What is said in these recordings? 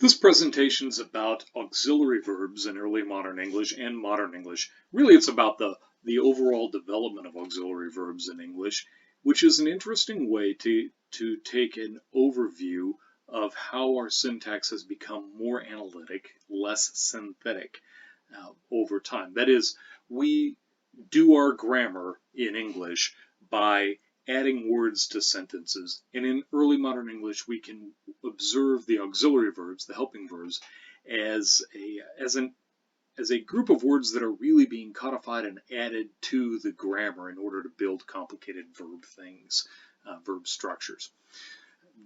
This presentation is about auxiliary verbs in early modern English and modern English. Really, it's about the overall development of auxiliary verbs in English, which is an interesting way to take an overview of how our syntax has become more analytic, less synthetic over time. That is, we do our grammar in English by adding words to sentences. And in early modern English, we can observe the auxiliary verbs, the helping verbs, as a group of words that are really being codified and added to the grammar in order to build complicated verb things, verb structures.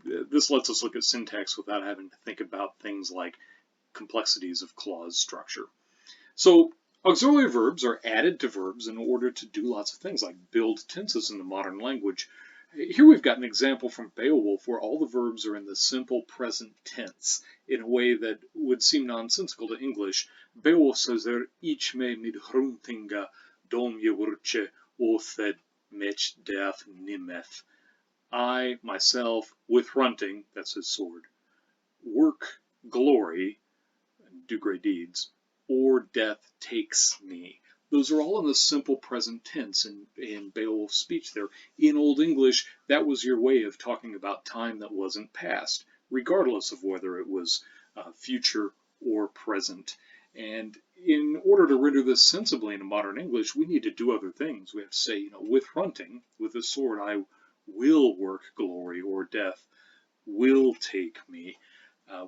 This lets us look at syntax without having to think about things like complexities of clause structure. So auxiliary verbs are added to verbs in order to do lots of things like build tenses in the modern language. Here we've got an example from Beowulf where all the verbs are in the simple present tense in a way that would seem nonsensical to English. Beowulf says there, "Ich me mid hruntinga dom jewurche othed mech death nimeth." I, myself, with Hrunting, that's his sword, work glory, do great deeds, or death takes me. Those are all in the simple present tense in Beowulf's speech there. In Old English, that was your way of talking about time that wasn't past, regardless of whether it was future or present. And in order to render this sensibly in modern English, we need to do other things. We have to say, with Hrunting, with the sword, I will work glory, or death will take me.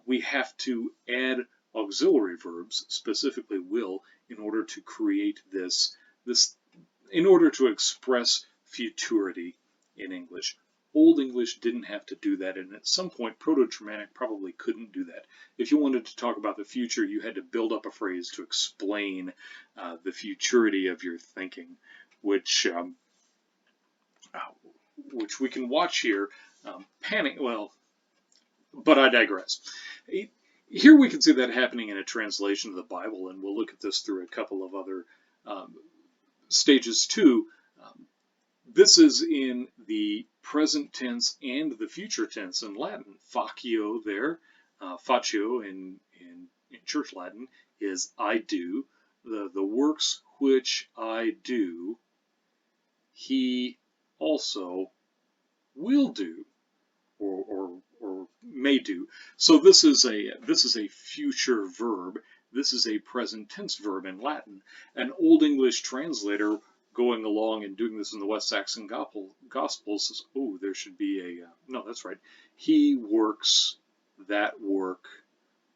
We have to add auxiliary verbs, specifically will, in order to create this in order to express futurity in English. Old English didn't have to do that, and at some point Proto-Germanic probably couldn't do that. If you wanted to talk about the future, you had to build up a phrase to explain the futurity of your thinking, which we can watch here. But I digress. Here we can see that happening in a translation of the Bible, and we'll look at this through a couple of other stages too. This is in the present tense and the future tense in Latin. Facio there, facio in Church Latin is I do. The works which I do, he also will do, or may do. So this is a future verb. This is a present tense verb in Latin. An Old English translator going along and doing this in the West Saxon Gospels says, "Oh, there should be no, that's right. He works that work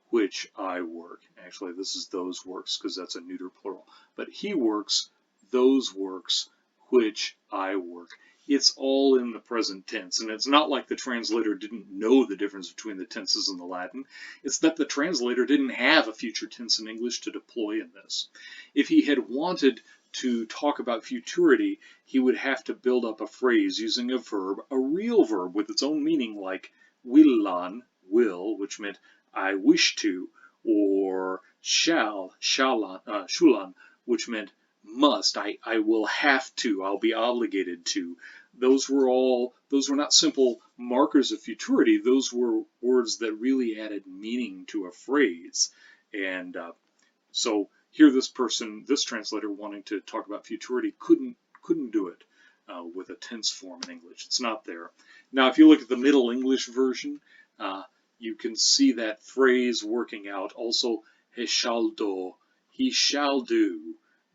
which I work." Actually, this is those works because that's a neuter plural. But he works those works which I work. It's all in the present tense, and it's not like the translator didn't know the difference between the tenses in the Latin. It's that the translator didn't have a future tense in English to deploy in this. If he had wanted to talk about futurity, he would have to build up a phrase using a verb, a real verb with its own meaning, like willan, will, which meant I wish to, or shulan, which meant must, I will have to, I'll be obligated to. Those were not simple markers of futurity. Those were words that really added meaning to a phrase. And so here this translator wanting to talk about futurity couldn't do it with a tense form in English. It's not there. Now, if you look at the Middle English version, you can see that phrase working out. Also, he shall do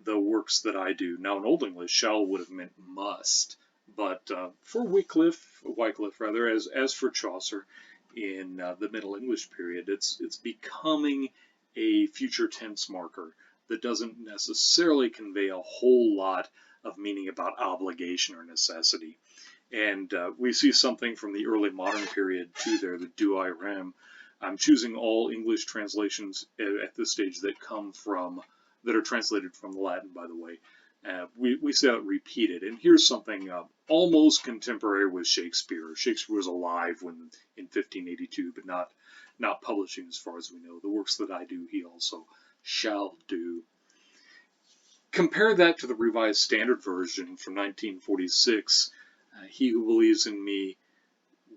the works that I do. Now, in Old English, shall would have meant must, but for Wycliffe, as for Chaucer, in the Middle English period, it's becoming a future tense marker that doesn't necessarily convey a whole lot of meaning about obligation or necessity. And we see something from the early modern period too there, the do I rem. I'm choosing all English translations at this stage that are translated from the Latin, by the way. We see that repeated. And here's something almost contemporary with Shakespeare. Shakespeare was alive in 1582, but not publishing as far as we know. The works that I do, he also shall do. Compare that to the Revised Standard Version from 1946. He who believes in me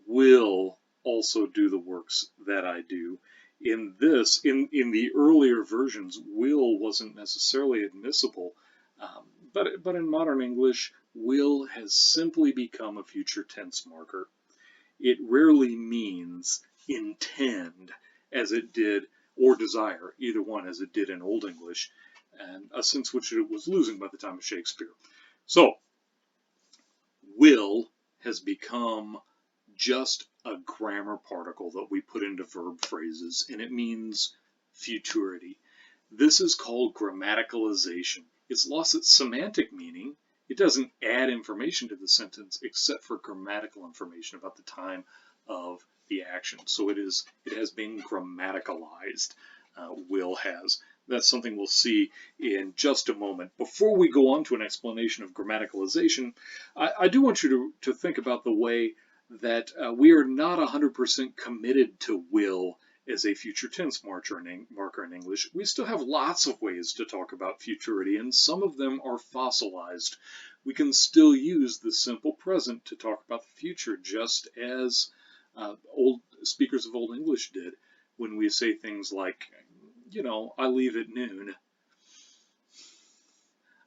will also do the works that I do. In the earlier versions, will wasn't necessarily admissible, but in modern English, will has simply become a future tense marker. It rarely means intend as it did, or desire, either one, as it did in Old English, and a sense which it was losing by the time of Shakespeare. So, will has become just a grammar particle that we put into verb phrases, and it means futurity. This is called grammaticalization. It's lost its semantic meaning. It doesn't add information to the sentence except for grammatical information about the time of the action. So it has been grammaticalized. Will has. That's something we'll see in just a moment. Before we go on to an explanation of grammaticalization, I do want you to think about the way that we are not 100% committed to will as a future tense marker in English. We still have lots of ways to talk about futurity, and some of them are fossilized. We can still use the simple present to talk about the future, just as old speakers of Old English did when we say things like, I leave at noon.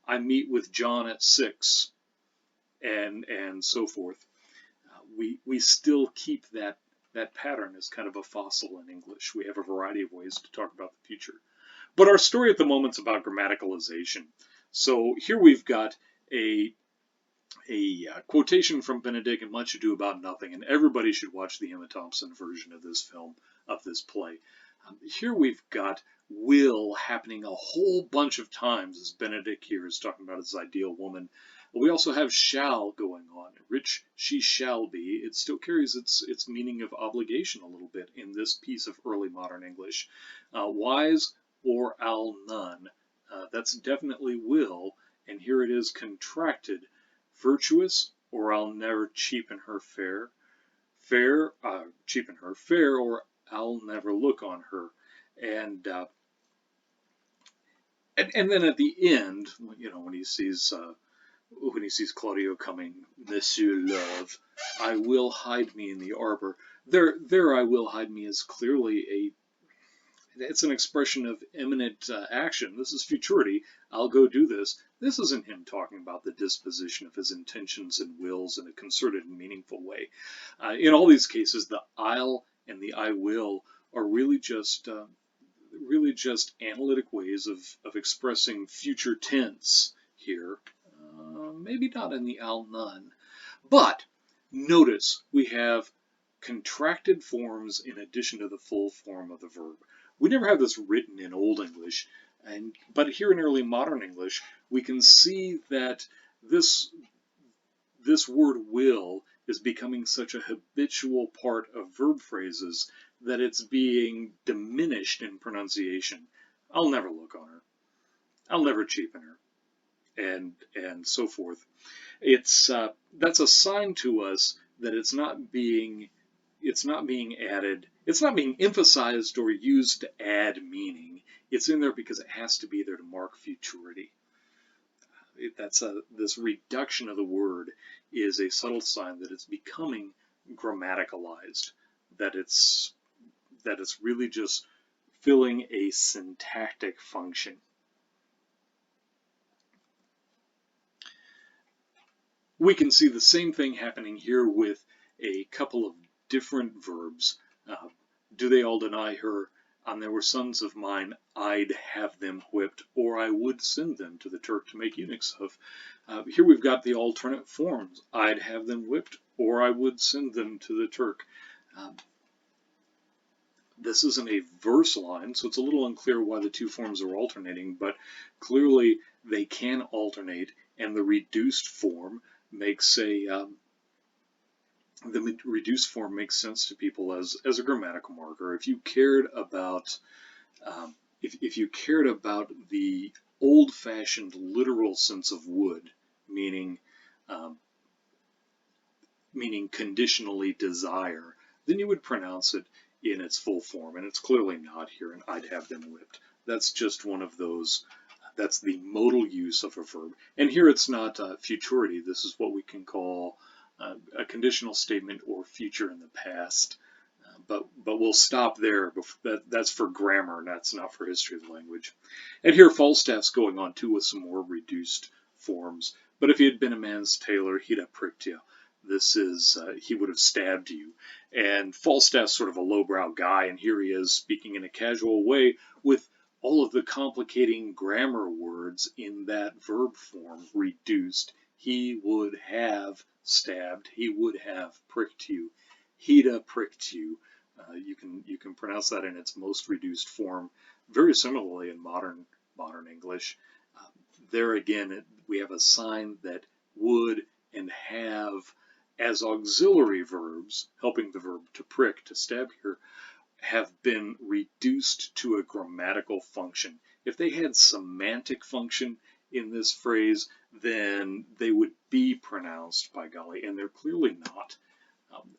I meet with John at 6, and so forth. We still keep that pattern as kind of a fossil in English. We have a variety of ways to talk about the future. But our story at the moment is about grammaticalization. So here we've got a quotation from Benedict in Much Ado About Nothing, and everybody should watch the Emma Thompson version of this film, of this play. Here we've got will happening a whole bunch of times as Benedict here is talking about his ideal woman. We also have shall going on. Rich she shall be. It still carries its meaning of obligation a little bit in this piece of early modern English. Wise or I'll none. That's definitely will, and here it is contracted. Virtuous or I'll never cheapen her fair. Cheapen her fair, or I'll never look on her. And and then at the end, when he sees Claudio coming, Monsieur Love, I will hide me in the arbor. There, I will hide me is clearly it's an expression of imminent action. This is futurity. I'll go do this. This isn't him talking about the disposition of his intentions and wills in a concerted and meaningful way. In all these cases, the I'll and the I will are really just analytic ways of expressing future tense here. Maybe not in the I'll none. But notice we have contracted forms in addition to the full form of the verb. We never have this written in Old English, but here in early modern English, we can see that this word will is becoming such a habitual part of verb phrases that it's being diminished in pronunciation. I'll never look on her. I'll never cheapen her, and so forth. That's a sign to us that it's not being added. It's not being emphasized or used to add meaning. It's in there because it has to be there to mark futurity. This reduction of the word is a subtle sign that it's becoming grammaticalized, that it's really just filling a syntactic function. We can see the same thing happening here with a couple of different verbs. Do they all deny her? And there were sons of mine, I'd have them whipped, or I would send them to the Turk to make eunuchs of. Here we've got the alternate forms. I'd have them whipped, or I would send them to the Turk. This isn't a verse line, so it's a little unclear why the two forms are alternating, but clearly they can alternate, and the reduced form makes sense to people as a grammatical marker. If you cared about if you cared about the old-fashioned literal sense of would, meaning conditionally desire, then you would pronounce it in its full form, and it's clearly not here, and I'd have them whipped. That's just one of those, that's the modal use of a verb. And here it's not futurity, this is what we can call a conditional statement or future in the past. but we'll stop there. That's for grammar, and that's not for history of the language. And here Falstaff's going on too with some more reduced forms. But if he had been a man's tailor, he'd have pricked you. This is he would have stabbed you. And Falstaff's sort of a lowbrow guy, and here he is speaking in a casual way with all of the complicating grammar words in that verb form reduced. He would have stabbed. He would have pricked you. He'd have pricked you. You can pronounce that in its most reduced form, very similarly in modern English. Um, there again, we have a sign that would and have as auxiliary verbs, helping the verb to prick, to stab here, have been reduced to a grammatical function. If they had semantic function in this phrase, then they would be pronounced, by golly, and they're clearly not. Um,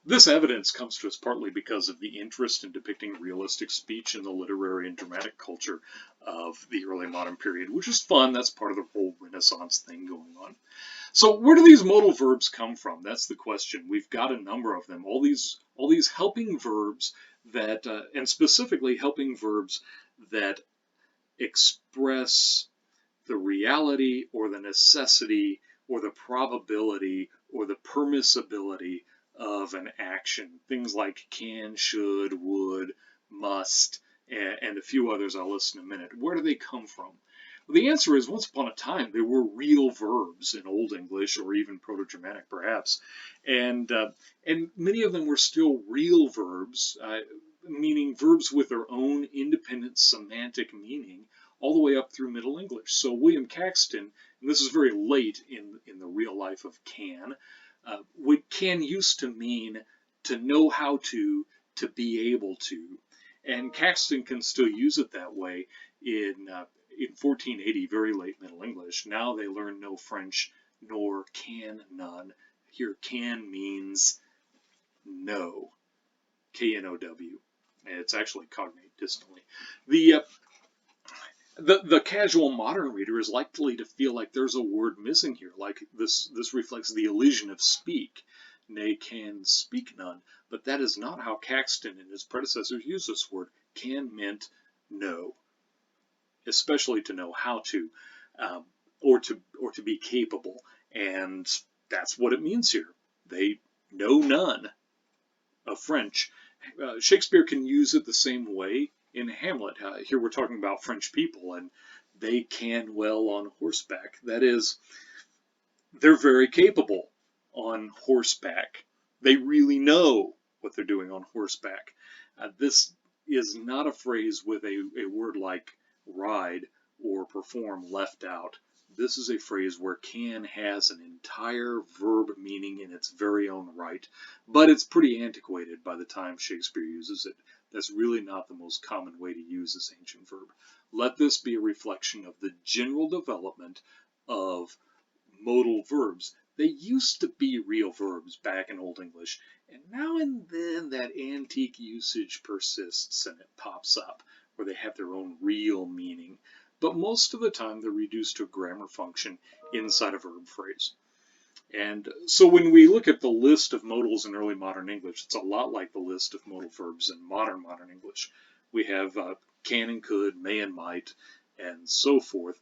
this evidence comes to us partly because of the interest in depicting realistic speech in the literary and dramatic culture of the early modern period, which is fun. That's part of the whole Renaissance thing going on. So where do these modal verbs come from? That's the question. We've got a number of them. All these helping verbs that, and specifically helping verbs that express the reality or the necessity or the probability or the permissibility of an action. Things like can, should, would, must, and a few others I'll list in a minute. Where do they come from? Well, the answer is once upon a time there were real verbs in Old English or even Proto-Germanic perhaps, and many of them were still real verbs, meaning verbs with their own independent semantic meaning all the way up through Middle English. So William Caxton, and this is very late in the real life of can, what can used to mean to know how to be able to. And Caxton can still use it that way in 1480, very late Middle English. Now they learn no French, nor can none. Here can means no, K-N-O-W. It's actually cognate distantly. The casual modern reader is likely to feel like there's a word missing here, like this reflects the elision of speak, nay, can speak none. But that is not how Caxton and his predecessors used this word. Can meant know, especially to know how to, or to be capable, and that's what it means here. They know none of French. Shakespeare can use it the same way in Hamlet. Here we're talking about French people, and they can well on horseback. That is, they're very capable on horseback. They really know what they're doing on horseback. This is not a phrase with a word like ride or perform left out. This is a phrase where can has an entire verb meaning in its very own right, but it's pretty antiquated by the time Shakespeare uses it. That's really not the most common way to use this ancient verb. Let this be a reflection of the general development of modal verbs. They used to be real verbs back in Old English, and now and then that antique usage persists and it pops up where they have their own real meaning. But most of the time they're reduced to a grammar function inside a verb phrase. And so when we look at the list of modals in early modern English, it's a lot like the list of modal verbs in modern English. We have can and could, may and might, and so forth.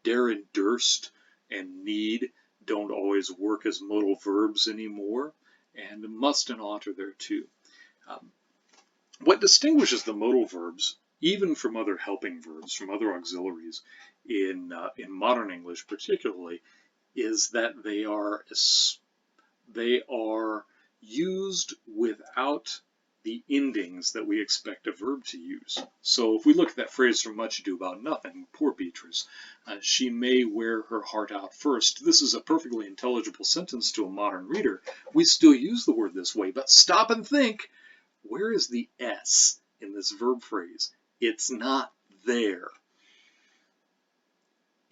Dare and durst and need don't always work as modal verbs anymore, and must and ought are there too. What distinguishes the modal verbs, even from other helping verbs, from other auxiliaries, in modern English particularly, is that they are used without the endings that we expect a verb to use. So if we look at that phrase from Much Ado About Nothing, poor Beatrice, she may wear her heart out first. This is a perfectly intelligible sentence to a modern reader. We still use the word this way, but stop and think. Where is the S in this verb phrase? It's not there.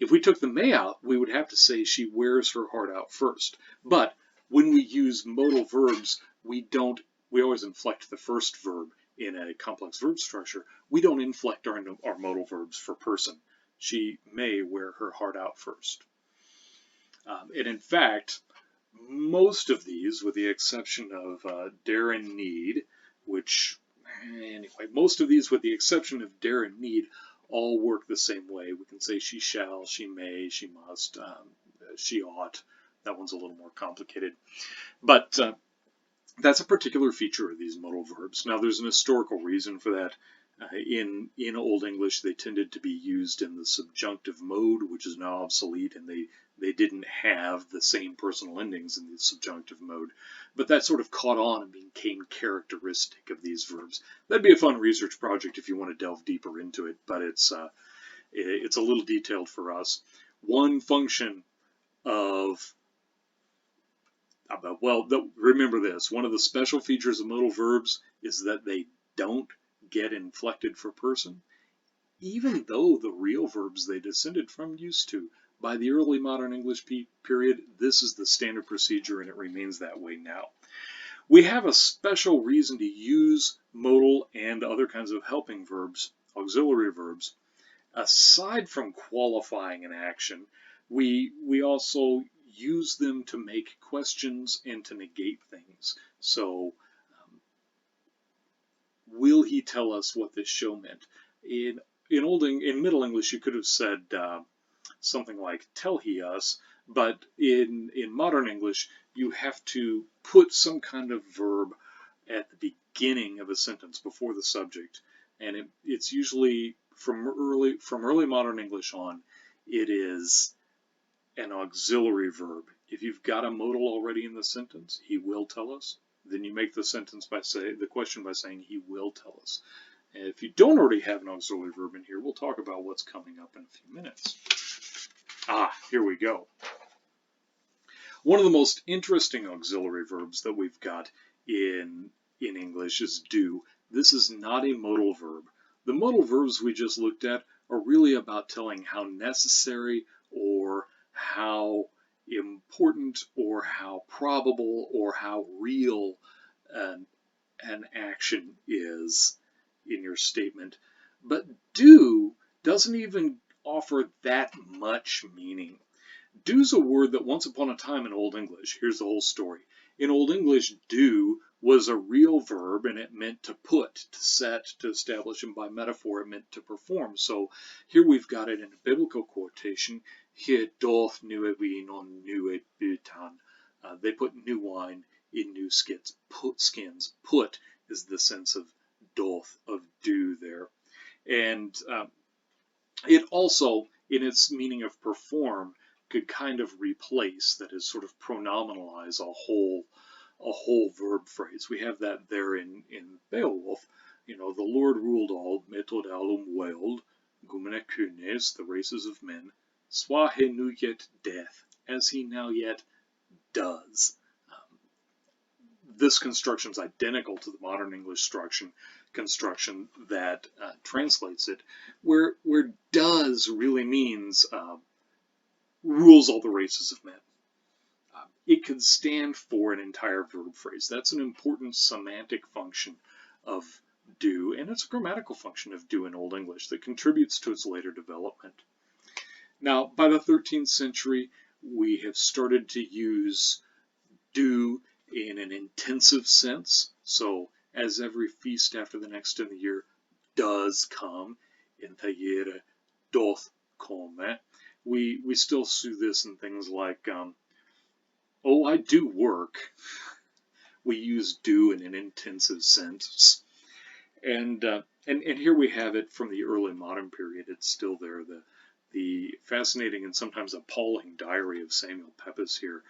If we took the may out, we would have to say she wears her heart out first. But when we use modal verbs, we always inflect the first verb in a complex verb structure. We don't inflect our modal verbs for person. She may wear her heart out first. And in fact, most of these, with the exception of dare and need, which, anyway, most of these, with the exception of dare and need, all work the same way. We can say she shall, she may, she must, she ought. That one's a little more complicated. But that's a particular feature of these modal verbs. Now, there's an historical reason for that. In Old English, they tended to be used in the subjunctive mode, which is now obsolete, and they didn't have the same personal endings in the subjunctive mode. But that sort of caught on and became characteristic of these verbs. That'd be a fun research project if you want to delve deeper into it, but it's a little detailed for us. One function of remember this. One of the special features of modal verbs is that they don't get inflected for person, even though the real verbs they descended from used to. By the early modern English period, this is the standard procedure, and it remains that way now. We have a special reason to use modal and other kinds of helping verbs, auxiliary verbs. Aside from qualifying an action, we also use them to make questions and to negate things. So, will he tell us what this show meant? In Middle English, you could have said something like "tell he us," but in modern English, you have to put some kind of verb at the beginning of a sentence before the subject, and it's usually from early modern English on, it is an auxiliary verb. If you've got a modal already in the sentence, he will tell us, then you make the sentence the question by saying he will tell us. And if you don't already have an auxiliary verb in here, we'll talk about what's coming up in a few minutes. Here we go. One of the most interesting auxiliary verbs that we've got in English is do. This is not a modal verb. The modal verbs we just looked at are really about telling how necessary or how important or how probable or how real an action is in your statement. But do doesn't even offer that much meaning. Do's a word that once upon a time in Old English, here's the whole story. In Old English, do was a real verb, and it meant to put, to set, to establish, and by metaphor, it meant to perform. So here we've got it in a biblical quotation. Here doth new wine on new butan. They put new wine in new skins. Put is the sense of doth, of do there. And it also, in its meaning of perform, could kind of replace, that is, sort of pronominalize a whole verb phrase. We have that there in Beowulf. You know, the Lord ruled all, metod allum world, gumene kunes, the races of men, swa he nu yet death, as he now yet does. This construction is identical to the modern English construction that translates it, where does really means rules all the races of men. It could stand for an entire verb phrase. That's an important semantic function of do, and it's a grammatical function of do in Old English that contributes to its later development. Now, by the 13th century, we have started to use do in an intensive sense. So, as every feast after the next in the year does come, intagere doth come, we still see this in things like, oh, I do work. We use do in an intensive sense. And here we have it from the early modern period. It's still there. The fascinating and sometimes appalling diary of Samuel Pepys here.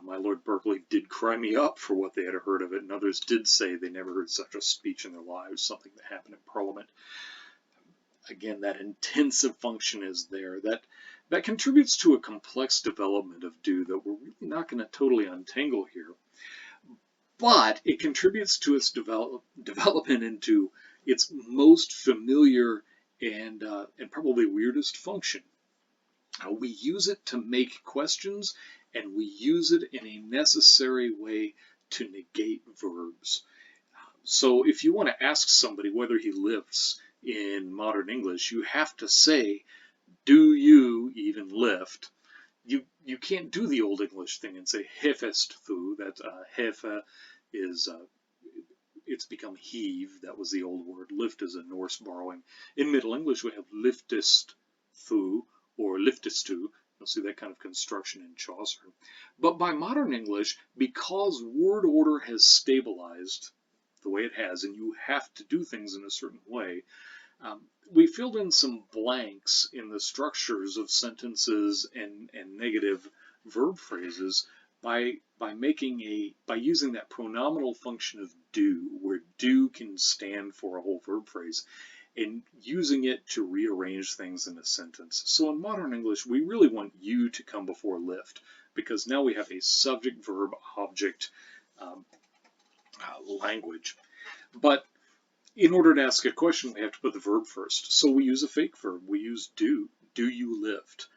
My Lord Berkeley did cry me up for what they had heard of it, and others did say they never heard such a speech in their lives, something that happened in Parliament. Again, that intensive function is there. That contributes to a complex development of do that we're really not going to totally untangle here. But it contributes to its development into its most familiar and probably weirdest function. We use it to make questions, and we use it in a necessary way to negate verbs. So if you want to ask somebody whether he lives in modern English, you have to say, do you even lift? You can't do the Old English thing and say hefest thu. That hefe is it's become heave. That was the old word. Lift is a Norse borrowing. In Middle English, we have liftest thu or liftest tu. You'll see that kind of construction in Chaucer. But by modern English, because word order has stabilized the way it has, and you have to do things in a certain way, um, we filled in some blanks in the structures of sentences and negative verb phrases by using that pronominal function of do, where do can stand for a whole verb phrase, and using it to rearrange things in a sentence. So in modern English, we really want you to come before lift, because now we have a subject verb object um, language. But in order to ask a question, we have to put the verb first. So we use a fake verb. We use do. Do you lift?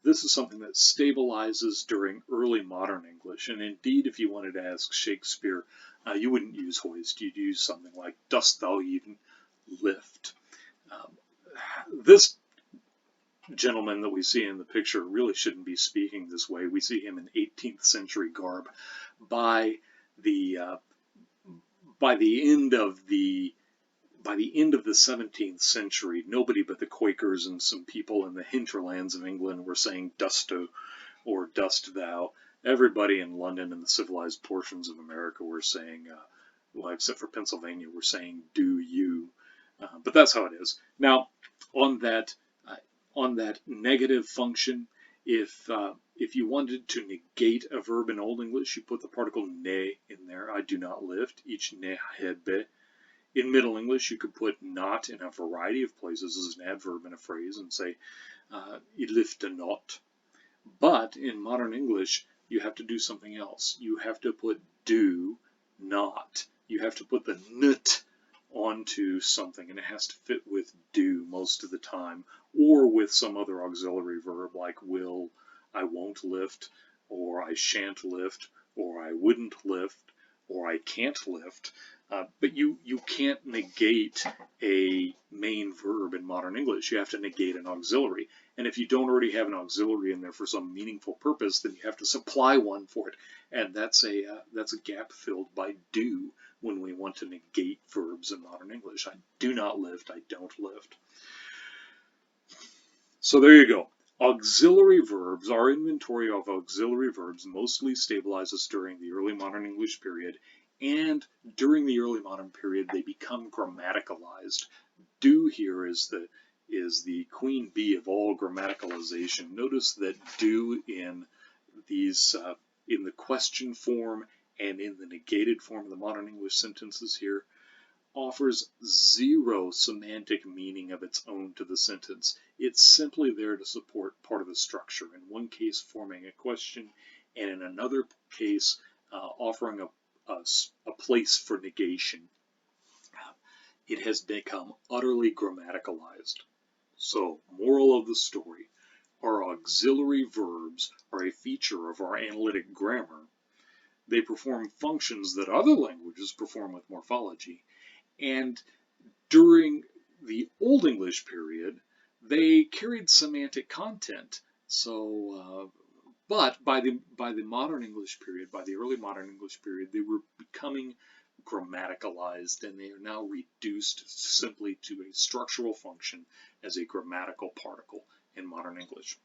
This is something that stabilizes during early modern English. And indeed, if you wanted to ask Shakespeare, you wouldn't use hoist. You'd use something like, dost thou even lift? This gentleman that we see in the picture really shouldn't be speaking this way. We see him in 18th century garb. By the end of the 17th century, nobody but the Quakers and some people in the hinterlands of England were saying dusto or dust thou. Everybody in London and the civilized portions of America were saying, well, except for Pennsylvania, were saying do you. But that's how it is. Now, on that negative function, if you wanted to negate a verb in Old English, you put the particle ne in there. I do not lift. Ich ne hedbe. In Middle English, you could put not in a variety of places as an adverb in a phrase and say, I lifte not. But in modern English, you have to do something else. You have to put do not. You have to put the nut onto something, and it has to fit with do most of the time, or with some other auxiliary verb like will, I won't lift, or I shan't lift, or I wouldn't lift, or I can't lift. But you can't negate a main verb in modern English. You have to negate an auxiliary. And if you don't already have an auxiliary in there for some meaningful purpose, then you have to supply one for it. And that's a gap filled by do when we want to negate verbs in modern English. I do not lift, I don't lift. So there you go. Auxiliary verbs, our inventory of auxiliary verbs mostly stabilizes during the early modern English period, and during the early modern period they become grammaticalized. Do here is the queen bee of all grammaticalization. Notice that do in these in the question form and in the negated form of the modern English sentences here offers zero semantic meaning of its own to the sentence. It's simply there to support part of the structure, in one case forming a question, and in another case offering a place for negation. It has become utterly grammaticalized. So, moral of the story, our auxiliary verbs are a feature of our analytic grammar. They perform functions that other languages perform with morphology. And during the Old English period, they carried semantic content. So, but by the modern English period, by the early modern English period, they were becoming grammaticalized, and they are now reduced simply to a structural function as a grammatical particle in modern English.